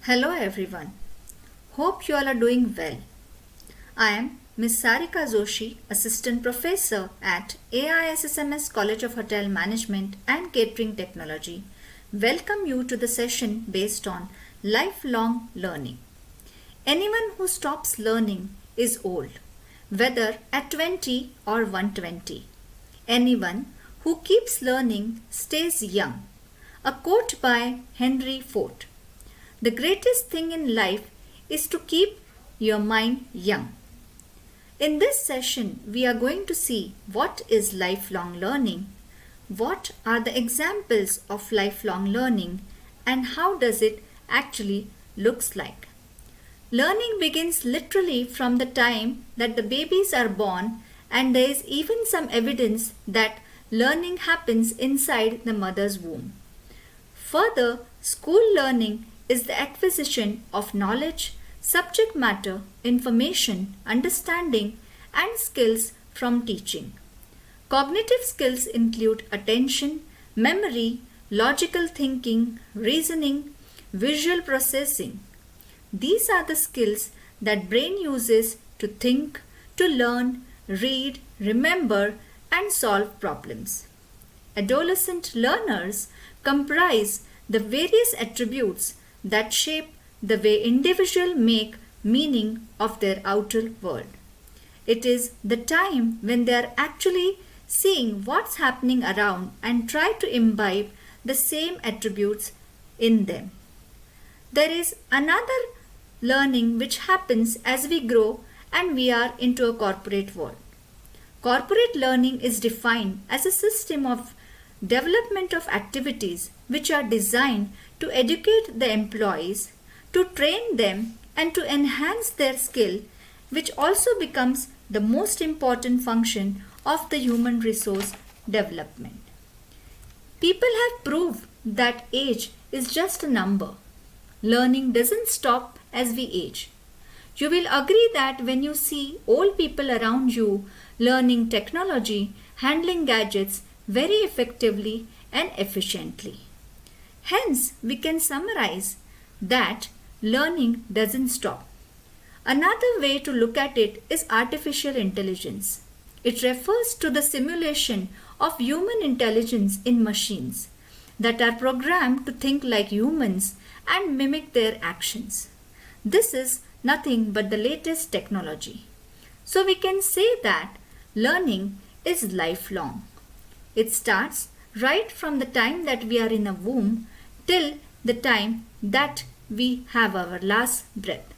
Hello everyone. Hope you all are doing well. I am Ms. Sarika Joshi, Assistant Professor at AISSMS College of Hotel Management and Catering Technology. Welcome you to the session based on lifelong learning. Anyone who stops learning is old, whether at 20 or 120. Anyone who keeps learning stays young. A quote by Henry Ford. The greatest thing in life is to keep your mind young. In this session, we are going to see what is lifelong learning, what are the examples of lifelong learning, and how does it actually looks like. Learning begins literally from the time that the babies are born, and there is even some evidence that learning happens inside the mother's womb. Further, school learning is the acquisition of knowledge, subject matter, information, understanding, and skills from teaching. Cognitive skills include attention, memory, logical thinking, reasoning, visual processing. These are the skills that brain uses to think, to learn, read, remember, and solve problems. Adolescent learners comprise the various attributes that shape the way individuals make meaning of their outer world. It is the time when they are actually seeing what's happening around and try to imbibe the same attributes in them. There is another learning which happens as we grow and we are into a corporate world. Corporate learning is defined as a system of development of activities which are designed to educate the employees, to train them, and to enhance their skill, which also becomes the most important function of the human resource development. People have proved that age is just a number. Learning doesn't stop as we age. You will agree that when you see old people around you learning technology, handling gadgets very effectively and efficiently. Hence, we can summarize that learning doesn't stop. Another way to look at it is artificial intelligence. It refers to the simulation of human intelligence in machines that are programmed to think like humans and mimic their actions. This is nothing but the latest technology. So we can say that learning is lifelong. It starts right from the time that we are in a womb till the time that we have our last breath.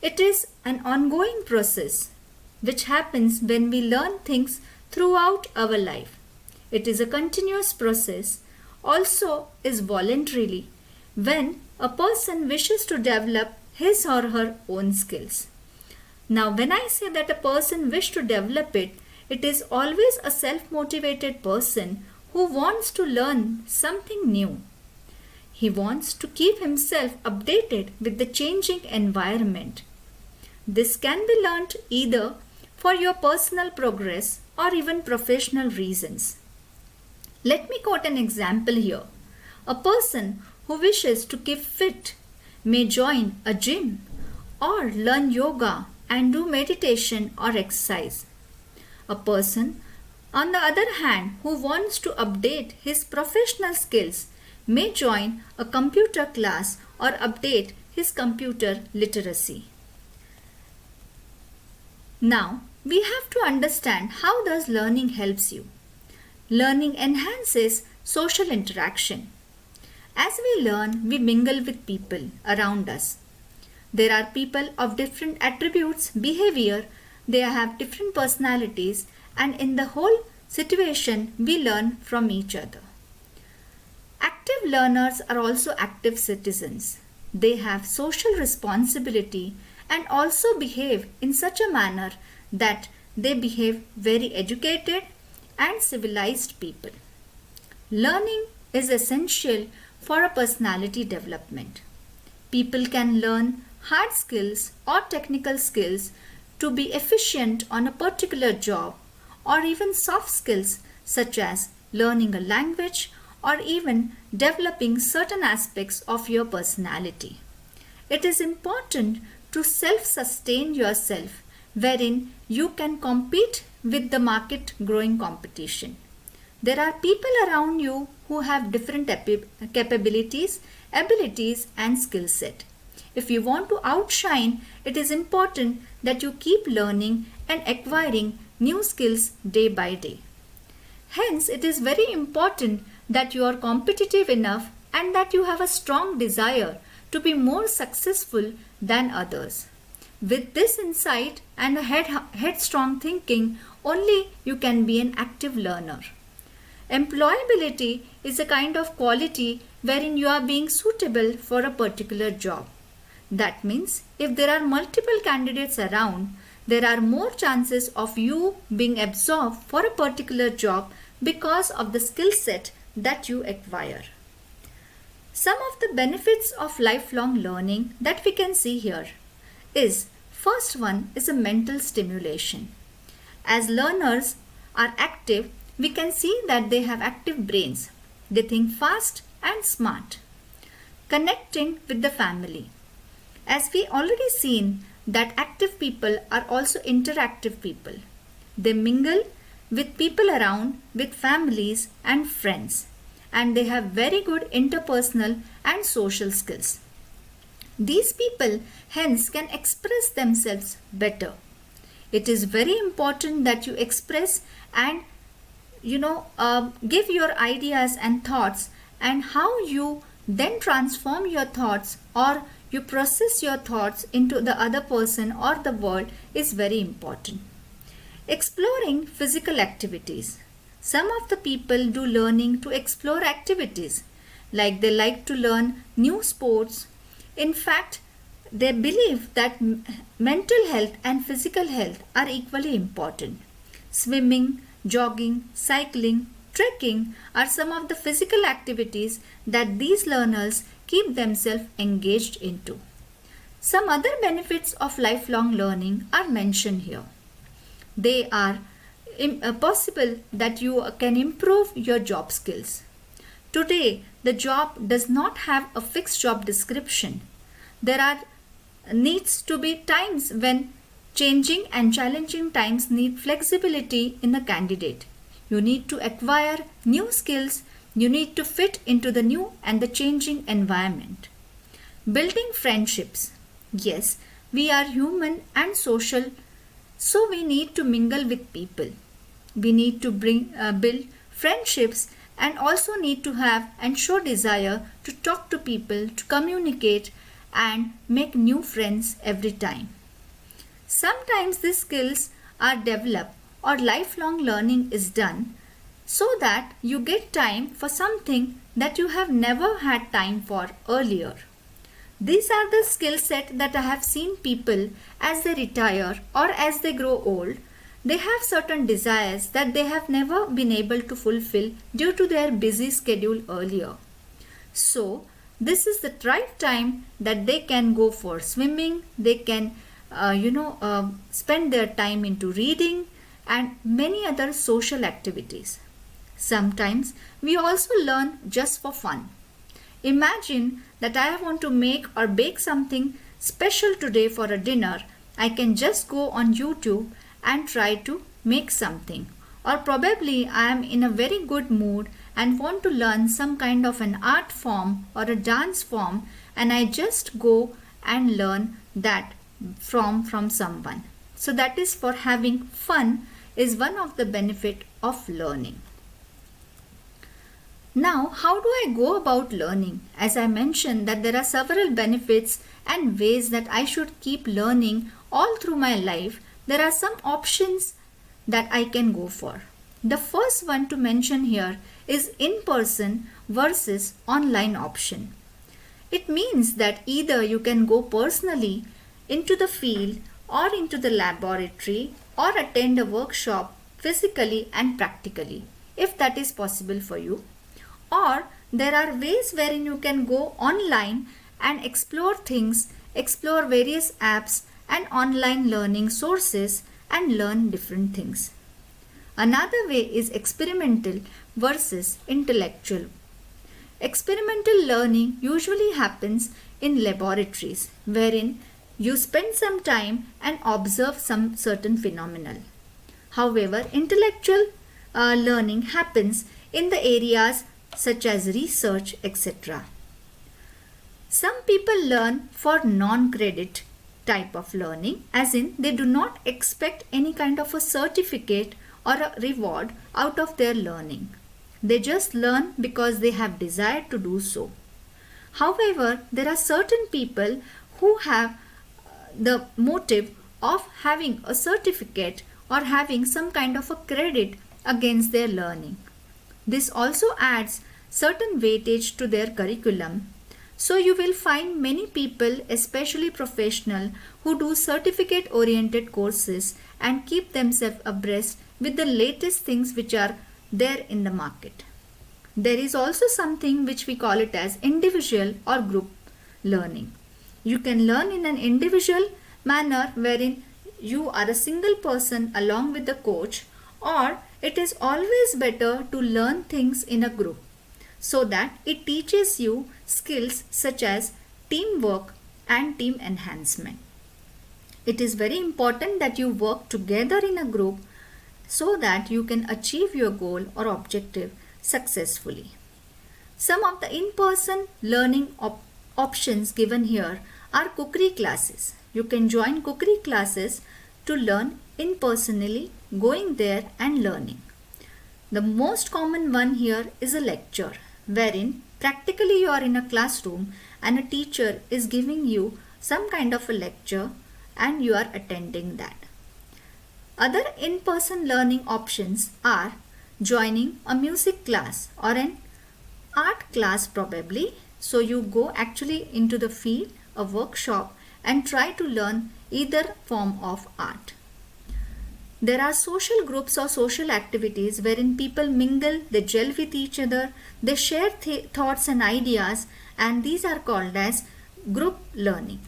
It is an ongoing process which happens when we learn things throughout our life. It is a continuous process, also is voluntarily when a person wishes to develop his or her own skills. Now when I say that a person wishes to develop it, it is always a self-motivated person who wants to learn something new. He wants to keep himself updated with the changing environment. This can be learnt either for your personal progress or even professional reasons. Let me quote an example here. A person who wishes to keep fit may join a gym or learn yoga and do meditation or exercise. A person, on the other hand, who wants to update his professional skills may join a computer class or update his computer literacy. Now, we have to understand how does learning helps you. Learning enhances social interaction. As we learn, we mingle with people around us. There are people of different attributes, behavior, they have different personalities, and in the whole situation, we learn from each other. Active learners are also active citizens. They have social responsibility and also behave in such a manner that they behave very educated and civilized people. Learning is essential for a personality development. People can learn hard skills or technical skills to be efficient on a particular job, or even soft skills such as learning a language or even developing certain aspects of your personality. It is important to self-sustain yourself, wherein you can compete with the market growing competition. There are people around you who have different capabilities, abilities and skill set. If you want to outshine, it is important that you keep learning and acquiring new skills day by day. Hence, it is very important that you are competitive enough and that you have a strong desire to be more successful than others. With this insight and a headstrong thinking, only you can be an active learner. Employability is a kind of quality wherein you are being suitable for a particular job. That means if there are multiple candidates around, there are more chances of you being absorbed for a particular job because of the skill set that you acquire. Some of the benefits of lifelong learning that we can see here is, first one is a mental stimulation. As learners are active, we can see that they have active brains. They think fast and smart. Connecting with the family. As we already seen that active people are also interactive people. They mingle with people around, with families and friends, and they have very good interpersonal and social skills. These people hence can express themselves better. It is very important that you express and give your ideas and thoughts, and how you then transform your thoughts or you process your thoughts into the other person or the world is very important. Exploring physical activities. Some of the people do learning to explore activities, like they like to learn new sports. In fact, they believe that mental health and physical health are equally important. Swimming, jogging, cycling, trekking are some of the physical activities that these learners keep themselves engaged into. Some other benefits of lifelong learning are mentioned here. They are possible that you can improve your job skills. Today, the job does not have a fixed job description. There are needs to be times when changing and challenging times need flexibility in the candidate. You need to acquire new skills. You need to fit into the new and the changing environment. Building friendships. Yes, we are human and social, so we need to mingle with people. We need to build friendships and also need to have and show desire to talk to people, to communicate and make new friends every time. Sometimes these skills are developed or lifelong learning is done so that you get time for something that you have never had time for earlier. These are the skill set that I have seen people as they retire or as they grow old. They have certain desires that they have never been able to fulfill due to their busy schedule earlier. So, this is the right time that they can go for swimming, they can spend their time into reading and many other social activities. Sometimes we also learn just for fun. Imagine that I want to make or bake something special today for a dinner. I can just go on YouTube and try to make something. Or probably I am in a very good mood and want to learn some kind of an art form or a dance form, and I just go and learn that from someone. So that is for having fun is one of the benefit of learning. Now, how do I go about learning? As I mentioned that there are several benefits and ways that I should keep learning all through my life. There are some options that I can go for. The first one to mention here is in-person versus online option. It means that either you can go personally into the field or into the laboratory or attend a workshop physically and practically, if that is possible for you. Or there are ways wherein you can go online and explore things, explore various apps and online learning sources and learn different things. Another way is experimental versus intellectual Experimental learning usually happens in laboratories wherein you spend some time and observe some certain phenomenon. However, intellectual learning happens in the areas such as research, etc. Some people learn for non-credit type of learning, as in they do not expect any kind of a certificate or a reward out of their learning. They just learn because they have desire to do so. However, there are certain people who have the motive of having a certificate or having some kind of a credit against their learning. This also adds certain weightage to their curriculum. So you will find many people, especially professional, who do certificate oriented courses and keep themselves abreast with the latest things which are there in the market. There is also something which we call it as individual or group learning. You can learn in an individual manner wherein you are a single person along with the coach, or it is always better to learn things in a group so that it teaches you skills such as teamwork and team enhancement. It is very important that you work together in a group so that you can achieve your goal or objective successfully. Some of the in-person learning options given here are cookery classes. You can join cookery classes to learn in-personally, going there and learning. The most common one here is a lecture, wherein practically you are in a classroom and a teacher is giving you some kind of a lecture and you are attending that. Other in-person learning options are joining a music class or an art class probably. So you go actually into the field, a workshop, and try to learn either form of art. There are social groups or social activities wherein people mingle, they gel with each other, they share thoughts and ideas, and these are called as group learning.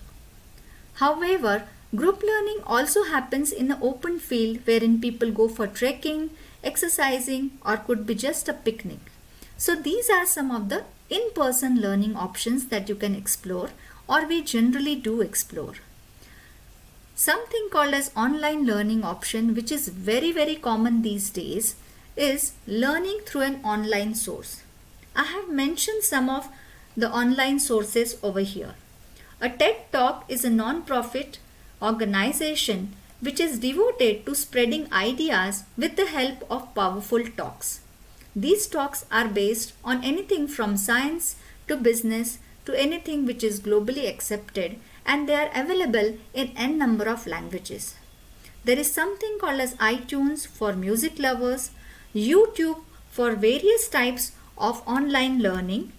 However, group learning also happens in the open field wherein people go for trekking, exercising, or could be just a picnic. So these are some of the in-person learning options that you can explore, or we generally do explore. Something called as online learning option, which is very common these days, is learning through an online source. I have mentioned some of the online sources over here. A TED Talk is a non-profit organization which is devoted to spreading ideas with the help of powerful talks. These talks are based on anything from science to business to anything which is globally accepted, and they are available in n number of languages. There is something called as iTunes for music lovers, YouTube for various types of online learning,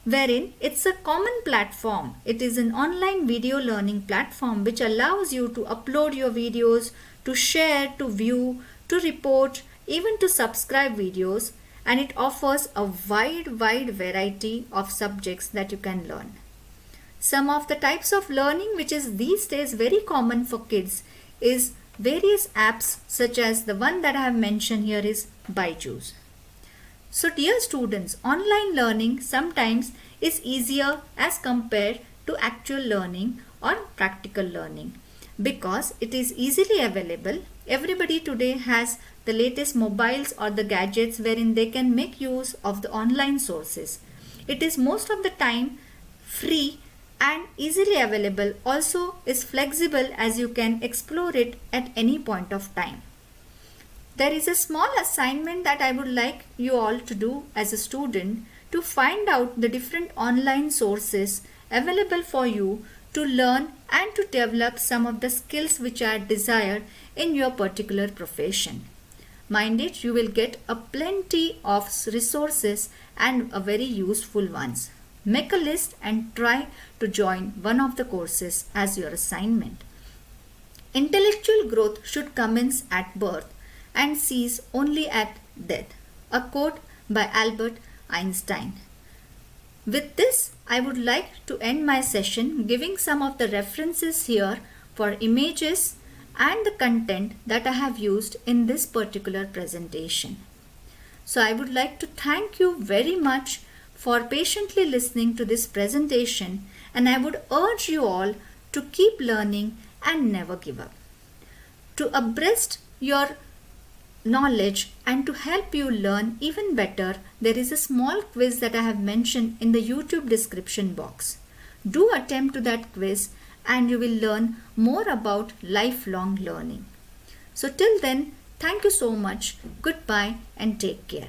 wherein it's a common platform. It is an online video learning platform which allows you to upload your videos, to share, to view, to report, even to subscribe videos, and it offers a wide variety of subjects that you can learn. Some of the types of learning which is these days very common for kids is various apps, such as the one that I have mentioned here is Byju's. So dear students, online learning sometimes is easier as compared to actual learning or practical learning because it is easily available. Everybody today has the latest mobiles or the gadgets wherein they can make use of the online sources. It is most of the time free and easily available, also is flexible as you can explore it at any point of time. There is a small assignment that I would like you all to do as a student to find out the different online sources available for you to learn and to develop some of the skills which are desired in your particular profession. Mind it, you will get a plenty of resources and a very useful ones. Make a list and try to join one of the courses as your assignment. Intellectual growth should commence at birth and cease only at death. A quote by Albert Einstein. With this, I would like to end my session giving some of the references here for images and the content that I have used in this particular presentation. So I would like to thank you very much for patiently listening to this presentation, and I would urge you all to keep learning and never give up. To abreast your knowledge and to help you learn even better, there is a small quiz that I have mentioned in the YouTube description box. Do attempt to that quiz and you will learn more about lifelong learning. So till then, thank you so much. Goodbye and take care.